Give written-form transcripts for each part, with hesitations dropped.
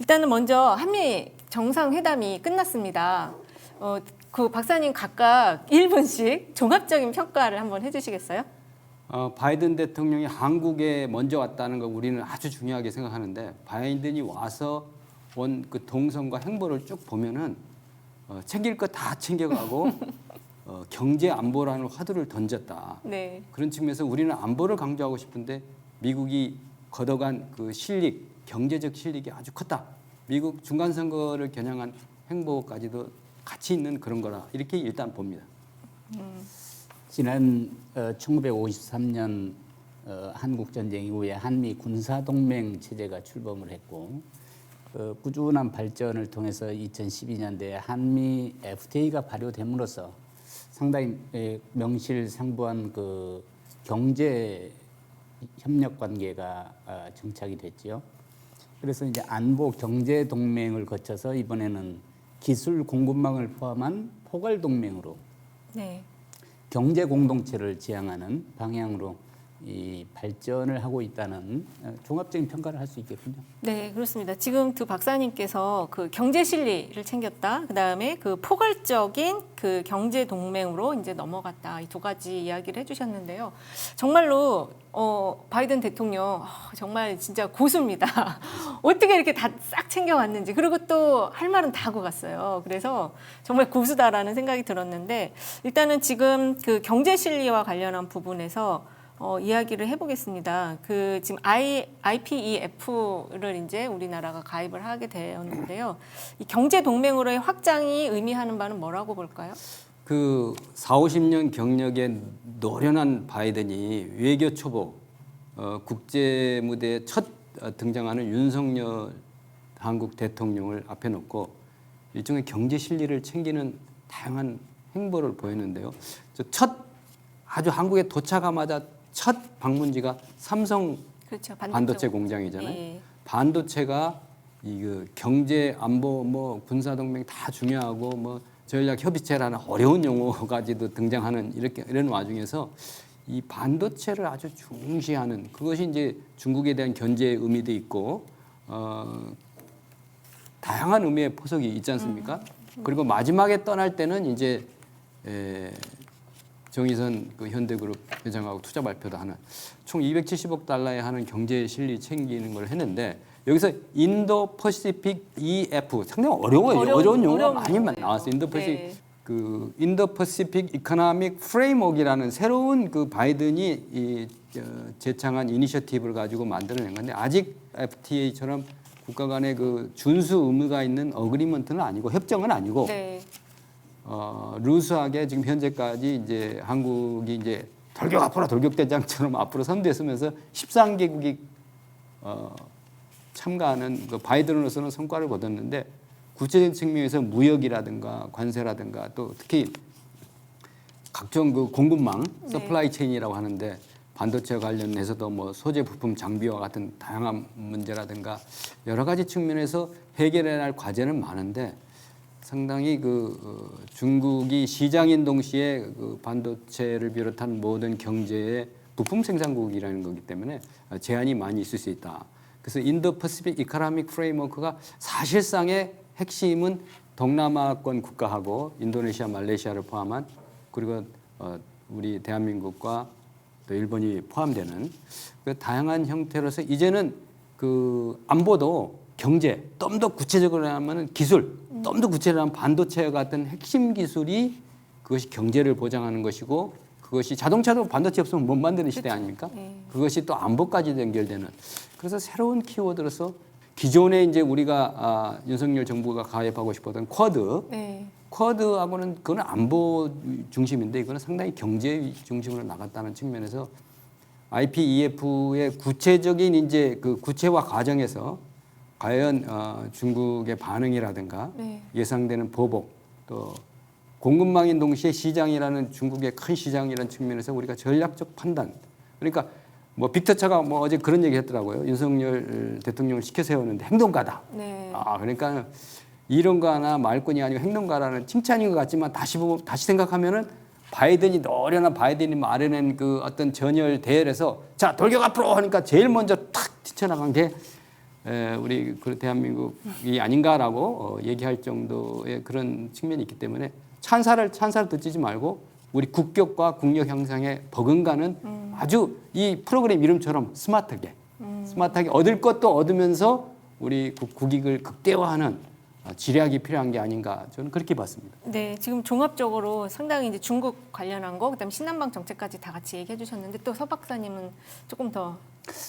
일단은 먼저 한미 정상회담이 끝났습니다. 그 박사님 각각 1분씩 종합적인 평가를 한번 해주시겠어요? 바이든 대통령이 한국에 먼저 왔다는 거 우리는 아주 중요하게 생각하는데 바이든이 와서 온 그 동선과 행보를 쭉 보면은 챙길 거 다 챙겨가고 경제 안보라는 화두를 던졌다. 네. 그런 측면에서 우리는 안보를 강조하고 싶은데 미국이 걷어간 그 실력, 경제적 실력이 아주 컸다. 미국 중간 선거를 겨냥한 행보까지도 같이 있는 그런 거라 이렇게 일단 봅니다. 지난 1953년 한국 전쟁 이후에 한미 군사 동맹 체제가 출범을 했고 꾸준한 발전을 통해서 2012년대에 한미 FTA가 발효됨으로써 상당히 명실상부한 그 경제 협력 관계가 정착이 됐지요. 그래서 이제 안보 경제 동맹을 거쳐서 이번에는 기술 공급망을 포함한 포괄 동맹으로 네. 경제 공동체를 지향하는 방향으로 이 발전을 하고 있다는 종합적인 평가를 할 수 있겠군요. 네, 그렇습니다. 지금 두 박사님께서 그 경제 실리를 챙겼다. 그다음에 그 포괄적인 그 경제 동맹으로 이제 넘어갔다. 이 두 가지 이야기를 해주셨는데요. 정말로 바이든 대통령 정말 진짜 고수입니다. 어떻게 이렇게 다 싹 챙겨왔는지 그리고 또 할 말은 다 하고 갔어요. 그래서 정말 고수다라는 생각이 들었는데 일단은 지금 그 경제 실리와 관련한 부분에서 이야기를 해보겠습니다. 그 지금 IPEF를 이제 우리나라가 가입을 하게 되었는데요. 이 경제 동맹으로의 확장이 의미하는 바는 뭐라고 볼까요? 그 4, 50년 경력의 노련한 바이든이 외교 초보, 국제 무대에 첫 등장하는 윤석열 한국 대통령을 앞에 놓고 일종의 경제 실리를 챙기는 다양한 행보를 보였는데요. 아주 한국에 도착하자마자 첫 방문지가 삼성 그렇죠. 반도체 공장이잖아요. 예. 반도체가 이 경제 안보 뭐 군사 동맹 다 중요하고 뭐 전략 협의체라는 어려운 용어까지도 등장하는 이런 와중에서 이 반도체를 아주 중시하는 그것이 이제 중국에 대한 견제의 의미도 있고 다양한 의미의 포석이 있지 않습니까? 그리고 마지막에 떠날 때는 이제 정의선 그 현대그룹 회장하고 투자 발표도 하는 총 270억 달러에 하는 경제 실리 챙기는 걸 했는데 여기서 인도 퍼시픽 EF 상당히 어려운 용어가 많이 나왔어요. 인도 퍼시픽 네. 그 인도 퍼시픽 이코노믹 프레임워크라는 새로운 그 바이든이 제창한 이니셔티브를 가지고 만들어낸 건데 아직 FTA처럼 국가 간의 그 준수 의무가 있는 어그리먼트는 아니고 협정은 아니고 네. 루스하게 지금 현재까지 이제 한국이 이제 돌격대장처럼 앞으로 선두했으면서 13개국이 참가하는 그 바이든으로서는 성과를 거뒀는데 구체적인 측면에서 무역이라든가 관세라든가 또 특히 각종 그 공급망 서플라이 체인이라고 하는데 반도체 관련해서도 뭐 소재 부품 장비와 같은 다양한 문제라든가 여러 가지 측면에서 해결해야 할 과제는 많은데 상당히 그 중국이 시장인 동시에 그 반도체를 비롯한 모든 경제의 부품 생산국이라는 거기 때문에 제한이 많이 있을 수 있다. 그래서 인도 퍼시픽 이코노믹 프레임워크가 사실상의 핵심은 동남아권 국가하고 인도네시아, 말레이시아를 포함한 그리고 우리 대한민국과 또 일본이 포함되는 그 다양한 형태로서 이제는 그 안보도 경제, 좀 더 구체적으로 하면 기술, 좀 더 구체적으로 하면 반도체 같은 핵심 기술이 그것이 경제를 보장하는 것이고 그것이 자동차도 반도체 없으면 못 만드는 시대 아닙니까? 그것이 또 안보까지 연결되는. 그래서 새로운 키워드로서 기존에 이제 우리가 윤석열 정부가 가입하고 싶었던 쿼드, 네. 쿼드하고는 그건 안보 중심인데 이거는 상당히 경제 중심으로 나갔다는 측면에서 IPEF의 구체적인 이제 그 구체화 과정에서 과연 중국의 반응이라든가 네. 예상되는 보복 또 공급망인 동시에 시장이라는 중국의 큰 시장이라는 측면에서 우리가 전략적 판단 그러니까 뭐 빅터처가 뭐 어제 그런 얘기 했더라고요. 윤석열 대통령을 시켜 세웠는데 행동가다. 네. 그러니까 이런 거 하나 말뿐이 아니고 행동가라는 칭찬인 것 같지만 다시 생각하면은 바이든이 노련한 바이든이 마련한 그 어떤 전열 대열에서 자 돌격 앞으로 하니까 제일 먼저 탁 뛰쳐나간 게 우리 그 대한민국이 아닌가라고 얘기할 정도의 그런 측면이 있기 때문에 찬사를 듣지 말고 우리 국격과 국력 향상에 버금가는 아주 이 프로그램 이름처럼 스마트하게 얻을 것도 얻으면서 우리 국익을 극대화하는 지략이 필요한 게 아닌가 저는 그렇게 봤습니다. 네, 지금 종합적으로 상당히 이제 중국 관련한 거, 그다음 신남방 정책까지 다 같이 얘기해 주셨는데 또 서 박사님은 조금 더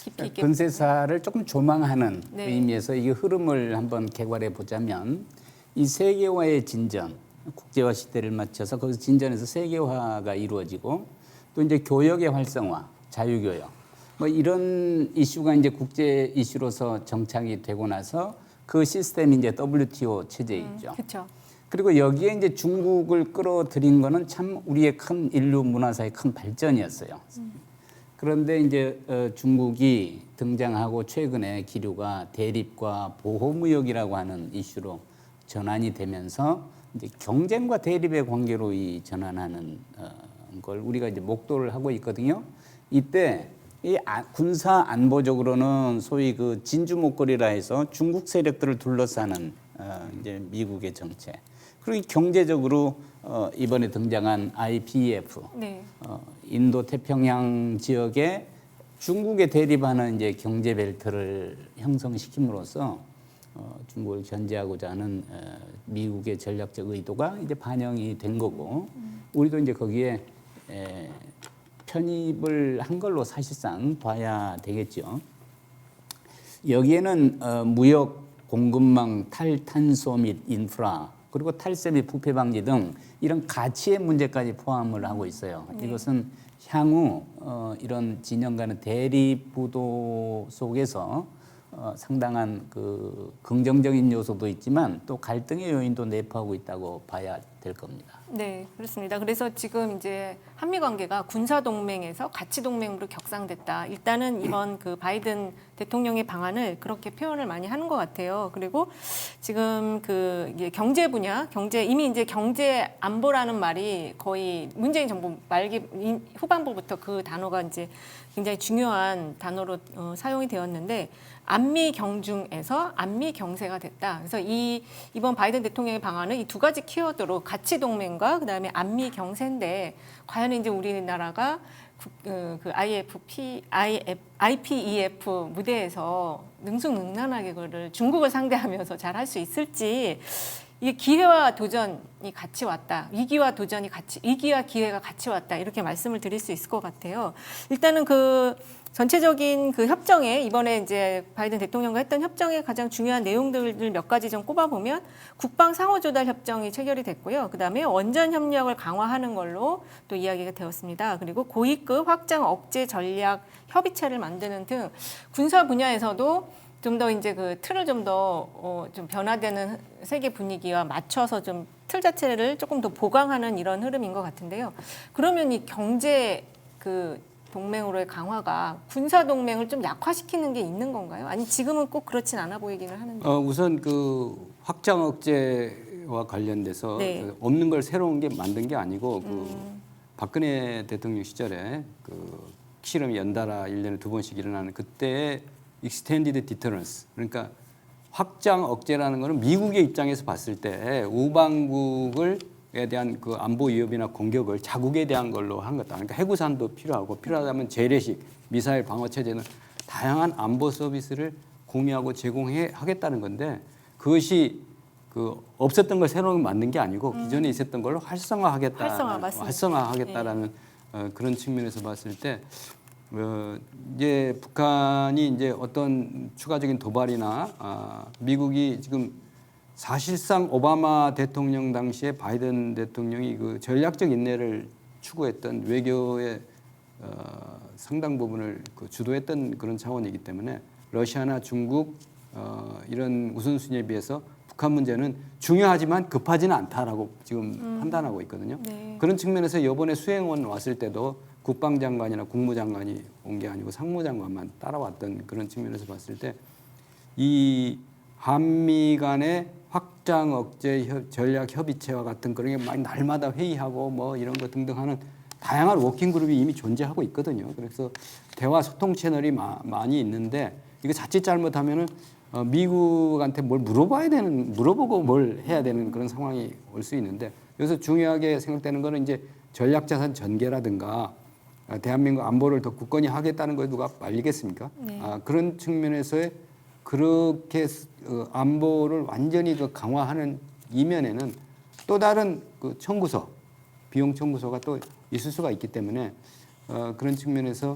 깊이 있게 근세사를 조금 조망하는 네. 의미에서 이 흐름을 한번 개괄해 보자면 이 세계화의 진전, 국제화 시대를 맞춰서 거기서 진전해서 세계화가 이루어지고 또 이제 교역의 활성화, 자유교역 뭐 이런 이슈가 이제 국제 이슈로서 정착이 되고 나서 그 시스템이 이제 WTO 체제에 있죠. 그렇죠. 그리고 여기에 이제 중국을 끌어들인 거는 참 우리의 큰 인류 문화사의 큰 발전이었어요. 그런데 이제 중국이 등장하고 최근에 기류가 대립과 보호무역이라고 하는 이슈로 전환이 되면서 이제 경쟁과 대립의 관계로 이 전환하는 걸 우리가 이제 목도를 하고 있거든요. 이때 이 군사 안보적으로는 소위 그 진주 목걸이라 해서 중국 세력들을 둘러싸는 이제 미국의 정책. 그리고 경제적으로 이번에 등장한 IPEF, 네. 인도 태평양 지역에 중국에 대립하는 이제 경제 벨트를 형성시킴으로써 중국을 견제하고자 하는 미국의 전략적 의도가 이제 반영이 된 거고, 우리도 이제 거기에 편입을 한 걸로 사실상 봐야 되겠죠. 여기에는 무역, 공급망, 탈탄소 및 인프라, 그리고 탈세 및 부패 방지 등 이런 가치의 문제까지 포함을 하고 있어요. 네. 이것은 향후 이런 진영 간의 대립 구도 속에서 상당한 그 긍정적인 요소도 있지만 또 갈등의 요인도 내포하고 있다고 봐야 될 겁니다. 네, 그렇습니다. 그래서 지금 이제 한미 관계가 군사 동맹에서 가치 동맹으로 격상됐다. 일단은 이번 그 바이든 대통령의 방안을 그렇게 표현을 많이 하는 것 같아요. 그리고 지금 그 이제 경제 분야, 이미 이제 경제 안보라는 말이 거의 문재인 정부 말기 후반부부터 그 단어가 이제 굉장히 중요한 단어로 사용이 되었는데 안미 경중에서 안미 경세가 됐다. 그래서 이번 바이든 대통령의 방안은 이 두 가지 키워드로 가치 동맹과 그다음에 안미 경세인데 과연 이제 우리나라가 그 IPEF 무대에서 능수능란하게 그거를 중국을 상대하면서 잘 할 수 있을지 이게 기회와 도전이 같이 왔다. 위기와 기회가 같이 왔다. 이렇게 말씀을 드릴 수 있을 것 같아요. 일단은 그 전체적인 그 협정에 이번에 이제 바이든 대통령과 했던 협정의 가장 중요한 내용들을 몇 가지 좀 꼽아보면 국방 상호조달 협정이 체결이 됐고요. 그다음에 원전 협력을 강화하는 걸로 또 이야기가 되었습니다. 그리고 고위급 확장 억제 전략 협의체를 만드는 등 군사 분야에서도 좀 더 이제 그 틀을 좀 더 좀 변화되는 세계 분위기와 맞춰서 좀 틀 자체를 조금 더 보강하는 이런 흐름인 것 같은데요. 그러면 이 경제 그 동맹으로의 강화가 군사 동맹을 좀 약화시키는 게 있는 건가요? 아니 지금은 꼭 그렇진 않아 보이기는 하는데. 우선 그 확장 억제와 관련돼서 네. 그 없는 걸 새로운 게 만든 게 아니고 그 박근혜 대통령 시절에 그 실험이 연달아 1년에 2번씩 일어나는 그때의 extended deterrence, 그러니까 확장 억제라는 거는 미국의 입장에서 봤을 때 우방국에 대한 그 안보 위협이나 공격을 자국에 대한 걸로 한 거다. 그러니까 해구산도 필요하다면 재래식 미사일 방어 체제는 다양한 안보 서비스를 공유하고 제공해 하겠다는 건데 그것이 그 없었던 걸 새로 만든 게 아니고 기존에 있었던 걸로 활성화하겠다라는 그런 측면에서 봤을 때 이제 북한이 이제 어떤 추가적인 도발이나 미국이 지금 사실상 오바마 대통령 당시에 바이든 대통령이 그 전략적 인내를 추구했던 외교의 상당 부분을 그 주도했던 그런 차원이기 때문에 러시아나 중국 이런 우선순위에 비해서 북한 문제는 중요하지만 급하지는 않다라고 지금 판단하고 있거든요. 네. 그런 측면에서 이번에 수행원 왔을 때도 국방장관이나 국무장관이 온 게 아니고 상무장관만 따라왔던 그런 측면에서 봤을 때 이 한미 간의 확장 억제 전략 협의체와 같은 그런 게 많이 날마다 회의하고 뭐 이런 거 등등 하는 다양한 워킹 그룹이 이미 존재하고 있거든요. 그래서 대화 소통 채널이 많이 있는데 이거 자칫 잘못하면은 미국한테 뭘 물어보고 뭘 해야 되는 그런 상황이 올 수 있는데 여기서 중요하게 생각되는 거는 이제 전략자산 전개라든가 대한민국 안보를 더 굳건히 하겠다는 걸 누가 말리겠습니까? 네. 그런 측면에서의 그렇게 안보를 완전히 그 강화하는 이면에는 또 다른 그 청구서, 비용 청구서가 또 있을 수가 있기 때문에 그런 측면에서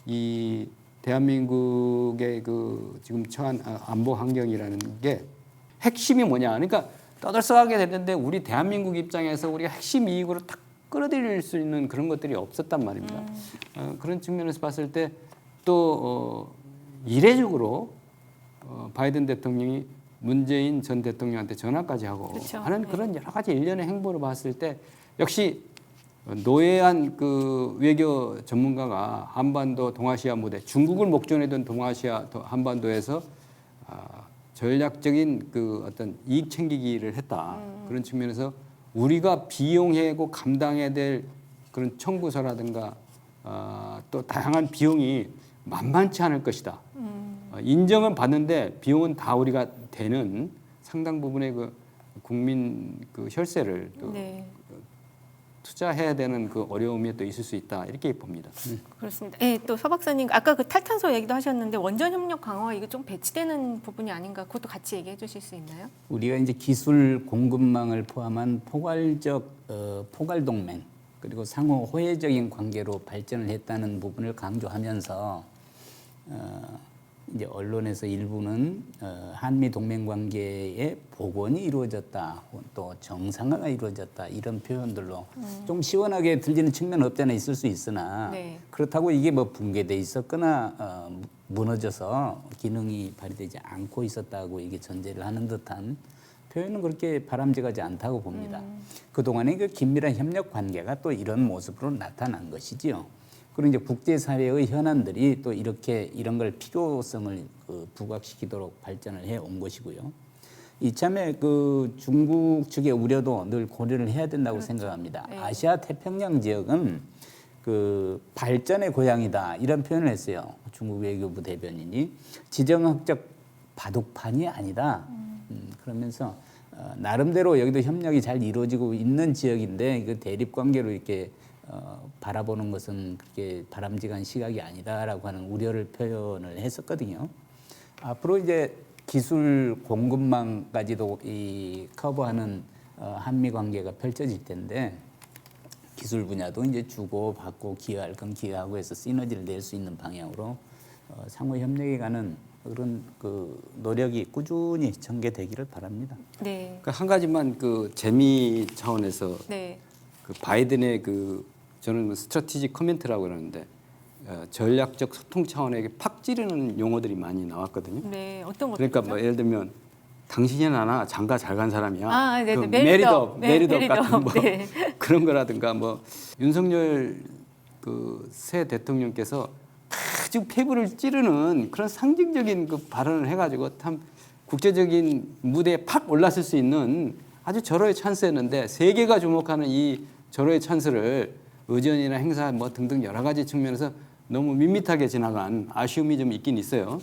이 대한민국의 그 지금 처한 안보 환경이라는 게 핵심이 뭐냐? 그러니까 떠들썩하게 됐는데 우리 대한민국 입장에서 우리가 핵심 이익으로 딱 끌어들일 수 있는 그런 것들이 없었단 말입니다. 그런 측면에서 봤을 때 또 이례적으로 바이든 대통령이 문재인 전 대통령한테 전화까지 하고 그렇죠. 하는 네. 그런 여러 가지 일련의 행보를 봤을 때 역시 노예한 그 외교 전문가가 한반도 동아시아 무대, 중국을 목전에 둔 동아시아 한반도에서 전략적인 그 어떤 이익 챙기기를 했다. 그런 측면에서 우리가 비용해고 감당해야 될 그런 청구서라든가 또 다양한 비용이 만만치 않을 것이다. 인정은 받는데 비용은 다 우리가 되는 상당 부분의 그 국민 그 혈세를 또 네. 투자해야 되는 그 어려움이 또 있을 수 있다 이렇게 봅니다. 그렇습니다. 예, 또 서 박사님 아까 그 탈탄소 얘기도 하셨는데 원전 협력 강화 이거 좀 배치되는 부분이 아닌가 그것도 같이 얘기해 주실 수 있나요? 우리가 이제 기술 공급망을 포함한 포괄 동맹 그리고 상호 호혜적인 관계로 발전을 했다는 부분을 강조하면서 이제 언론에서 일부는 한미 동맹 관계의 복원이 이루어졌다, 또 정상화가 이루어졌다 이런 표현들로 좀 시원하게 들리는 측면은 없지 않아 있을 수 있으나 네. 그렇다고 이게 뭐 붕괴돼 있었거나 무너져서 기능이 발휘되지 않고 있었다고 이게 전제를 하는 듯한 표현은 그렇게 바람직하지 않다고 봅니다. 그동안의 그 긴밀한 협력 관계가 또 이런 모습으로 나타난 것이지요. 그리고 이제 국제사회의 현안들이 또 이렇게 이런 걸 필요성을 부각시키도록 발전을 해 온 것이고요. 이참에 그 중국 측의 우려도 늘 고려를 해야 된다고 생각합니다. 네. 아시아 태평양 지역은 그 발전의 고향이다 이런 표현을 했어요. 중국 외교부 대변인이 지정학적 바둑판이 아니다. 그러면서 나름대로 여기도 협력이 잘 이루어지고 있는 지역인데 그 대립 관계로 이렇게 바라보는 것은 그렇게 바람직한 시각이 아니다라고 하는 우려를 표현을 했었거든요. 앞으로 이제 기술 공급망까지도 이 커버하는 한미 관계가 펼쳐질 텐데 기술 분야도 이제 주고 받고 기여할 건 기여하고 해서 시너지를 낼 수 있는 방향으로 상호 협력에 가는 그런 그 노력이 꾸준히 전개되기를 바랍니다. 네. 그러니까 한 가지만 그 재미 차원에서 네. 그 바이든의 그 저는 스트래티지 커멘트라고 그러는데 전략적 소통 차원에 팍 찌르는 용어들이 많이 나왔거든요. 네. 어떤 것들? 그러니까 뭐 예를 들면 당신이 나나 장가 잘 간 사람이야. 아, 네, 그 네. 메리덕. 메리덕 같은 뭐 네. 그런 거라든가 뭐 윤석열 그 새 대통령께서 아주 폐부를 찌르는 그런 상징적인 그 발언을 해가지고 참 국제적인 무대에 팍 올랐을 수 있는 아주 절호의 찬스였는데 세계가 주목하는 이 절호의 찬스를 의전이나 행사 뭐 등등 여러 가지 측면에서 너무 밋밋하게 지나간 아쉬움이 좀 있긴 있어요.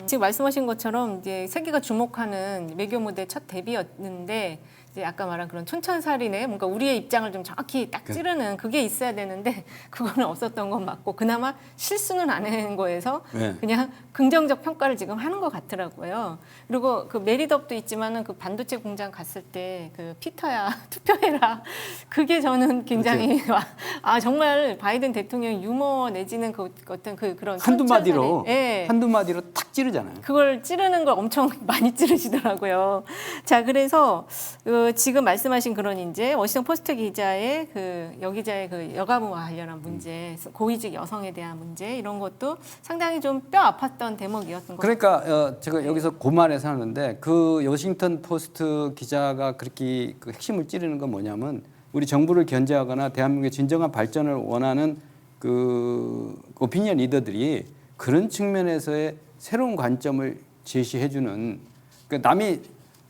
지금 말씀하신 것처럼 이제 세계가 주목하는 외교 무대 첫 데뷔였는데 이제 아까 말한 그런 촌철살인의 뭔가 우리의 입장을 좀 정확히 딱 찌르는 그게 있어야 되는데 그거는 없었던 건 맞고 그나마 실수는 안 한 거에서 네. 그냥 긍정적 평가를 지금 하는 것 같더라고요. 그리고 그 메리덥도 있지만은 그 반도체 공장 갔을 때 그 피터야 투표해라 그게 저는 굉장히 아 정말 바이든 대통령 유머 내지는 그 어떤 그런 한두 마디로 예. 한두 마디로 탁 찌르잖아요. 그걸 찌르는 걸 엄청 많이 찌르시더라고요. 자, 그래서 지금 말씀하신 그런 이제 워싱턴 포스트 기자의 그 여기자의 그 여가부와 관련한 문제, 고위직 여성에 대한 문제 이런 것도 상당히 좀 뼈 아팠던 대목이었던 것 같아요. 그러니까 제가 여기서 그 말에서 하는데 그 워싱턴 포스트 기자가 그렇게 그 핵심을 찌르는 건 뭐냐면 우리 정부를 견제하거나 대한민국의 진정한 발전을 원하는 그 오피니언 리더들이 그런 측면에서의 새로운 관점을 제시해주는 그 남이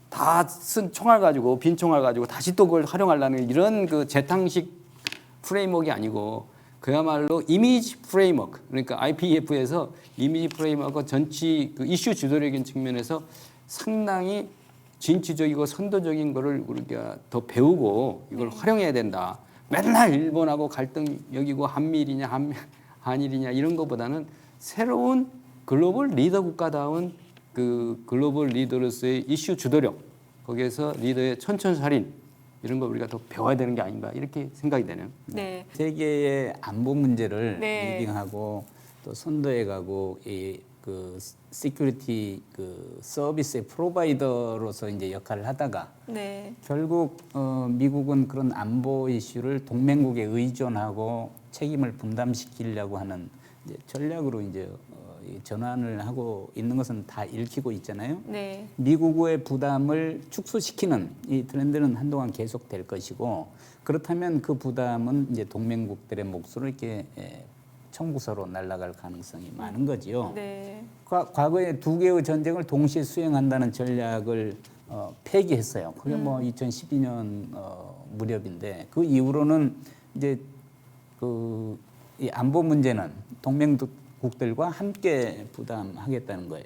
다 쓴 총알 가지고 빈 총알 가지고 다시 또 그걸 활용하려는 이런 그 재탕식 프레임워크가 아니고 그야말로 이미지 프레임워크, 그러니까 IPEF에서 이미지 프레임워크 전치 그 이슈 주도적인 측면에서 상당히 진취적이고 선도적인 거를 우리가 더 배우고 이걸 활용해야 된다. 맨날 일본하고 갈등 여기고 한미일이냐 한일이냐 이런 것보다는 새로운 글로벌 리더 국가다운 그 글로벌 리더로서의 이슈 주도력, 거기에서 리더의 천천살인 이런 거 우리가 더 배워야 되는 게 아닌가 이렇게 생각이 되네요. 네. 세계의 안보 문제를 네. 리딩하고 또 선도해가고 이그 시큐리티 그 서비스의 프로바이더로서 이제 역할을 하다가 네. 결국 미국은 그런 안보 이슈를 동맹국에 의존하고 책임을 분담시키려고 하는 이제 전략으로 이제 이 전환을 하고 있는 것은 다 읽히고 있잖아요. 네. 미국의 부담을 축소시키는 이 트렌드는 한동안 계속될 것이고 그렇다면 그 부담은 이제 동맹국들의 몫으로 이렇게 청구서로 날아갈 가능성이 많은 거지요. 네. 과거에 두 개의 전쟁을 동시에 수행한다는 전략을 폐기했어요. 그게 뭐 2012년 무렵인데 그 이후로는 이제 이 안보 문제는 동맹국들과 함께 부담하겠다는 거예요.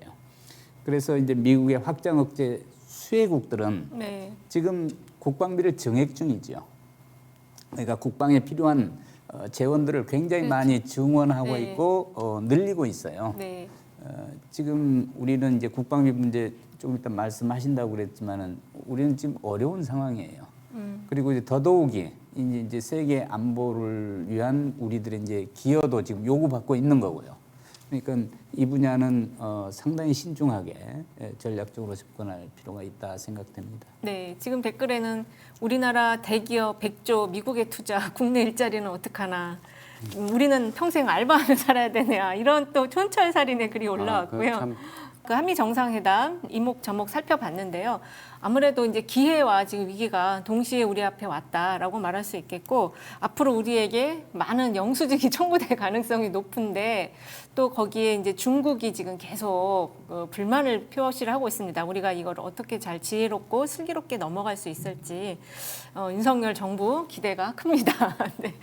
그래서 이제 미국의 확장 억제 수혜국들은 네. 지금 국방비를 증액 중이죠. 그러니까 국방에 필요한 재원들을 굉장히 그렇죠. 많이 증원하고 네. 있고 늘리고 있어요. 네. 지금 우리는 이제 국방비 문제 조금 이따 말씀하신다고 그랬지만은 우리는 지금 어려운 상황이에요. 그리고 이제 더더욱이 이제 세계 안보를 위한 우리들의 이제 기여도 지금 요구받고 있는 거고요. 그러니까 이 분야는 상당히 신중하게 전략적으로 접근할 필요가 있다 생각됩니다. 네, 지금 댓글에는 우리나라 대기업 100조 미국에 투자, 국내 일자리는 어떡하나. 우리는 평생 알바하며 살아야 되냐. 이런 또 촌철살인의 글이 올라왔고요. 그 한미 정상회담 이목저목 살펴봤는데요. 아무래도 이제 기회와 지금 위기가 동시에 우리 앞에 왔다라고 말할 수 있겠고 앞으로 우리에게 많은 영수증이 청구될 가능성이 높은데 또 거기에 이제 중국이 지금 계속 불만을 표시를 하고 있습니다. 우리가 이걸 어떻게 잘 지혜롭고 슬기롭게 넘어갈 수 있을지 윤석열 정부 기대가 큽니다. 네.